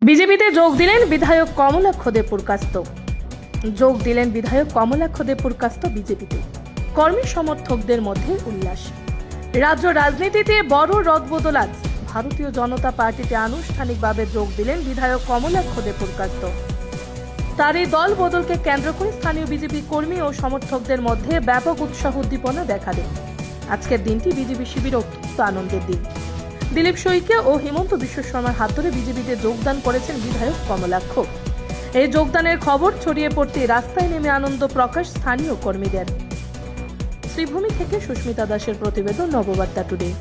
বিজেপিতে যোগ দিলেন বিধায়ক কমলাক্ষ দেবপুরকাস্ত। বিজেপিতে কর্মী সমর্থকদের মধ্যে উল্লাস। রাজ্য রাজনীতিতে বড় রদবদল আজ। ভারতীয় জনতা পার্টিতে আনুষ্ঠানিকভাবে যোগ দিলেন বিধায়ক কমলাক্ষ দেবপুরকাস্ত। তার এই দল বদলকে কেন্দ্র করে স্থানীয় বিজেপি কর্মী ও সমর্থকদের মধ্যে ব্যাপক উৎসাহ উদ্দীপনা দেখা দেয়। আজকের দিনটি বিজেপি শিবির অত্যন্ত আনন্দের দিন। দিলীপ শইকীয়া ও হিমন্ত বিশ্ব শর্মার হাত ধরে বিজেপিতে যোগদান করেছেন বিধায়ক কমলাক্ষ। এই যোগদানের খবর ছড়িয়ে পড়তে রাস্তায় নেমে আনন্দ প্রকাশ স্থানীয় কর্মীদের। শ্রীভূমি থেকে সুস্মিতা দাসের প্রতিবেদন, নববার্তা টুডে।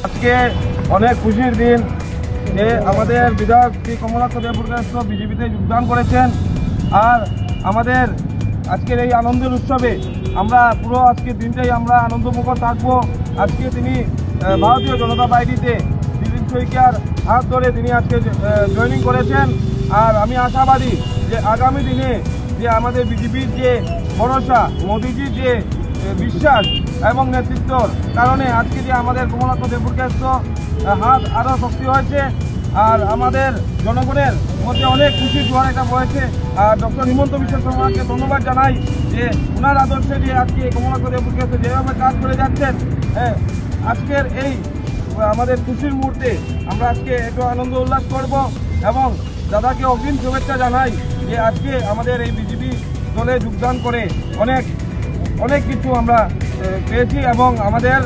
আজকে অনেক খুশির দিন যে আমাদের বিধায়ক শ্রী কমলাক্ষ দেবপুরকাস্ত বিজেপিতে যোগদান করেছেন। আর আমাদের আজকের এই আনন্দের উৎসবে আমরা পুরো আজকের দিনটাই আমরা আনন্দমুখর থাকবো। আজকে তিনি ভারতীয় জনতা পার্টিতে দিলীপ শইকীয়ার হাত ধরে তিনি আজকে জয়েনিং করেছেন। আর আমি আশাবাদী যে আগামী দিনে যে আমাদের বিজেপির যে ভরসা, মোদীজির যে বিশ্বাস এবং নেতৃত্বর কারণে আজকে যে আমাদের কমলাক্ষ দেবপুরকাস্ত হাত আরও শক্তি হয়েছে। আর আমাদের জনগণের মধ্যে অনেক খুশির জোয়ার এটা বয়েছে। আর ডক্টর হিমন্ত বিশ্ব শর্মাকে ধন্যবাদ জানাই যে ওনার আদর্শে যে আজকে কমলাক্ষ দেবপুরকাস্ত যেভাবে কাজ করে যাচ্ছেন। আজকের এই আমাদের খুশির মুহূর্তে আমরা আজকে একটু আনন্দ উল্লাস করব এবং দাদাকে অগ্রিম শুভেচ্ছা জানাই যে আজকে আমাদের এই বিজেপি দলে যোগদান করে অনেক কিছু আমরা পেয়েছি এবং আমাদের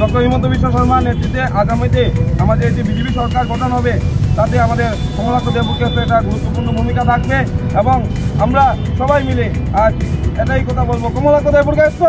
ডক্টর হিমন্ত বিশ্ব শর্মার নেতৃত্বে আগামীতে আমাদের যে বিজেপি সরকার গঠন হবে তাতে আমাদের কমলাক্ষ দেবপুরকাস্ত একটা গুরুত্বপূর্ণ ভূমিকা থাকবে এবং আমরা সবাই মিলে আজ এটাই কথা বলবো, কমলাক্ষ দেবপুরকাস্ত।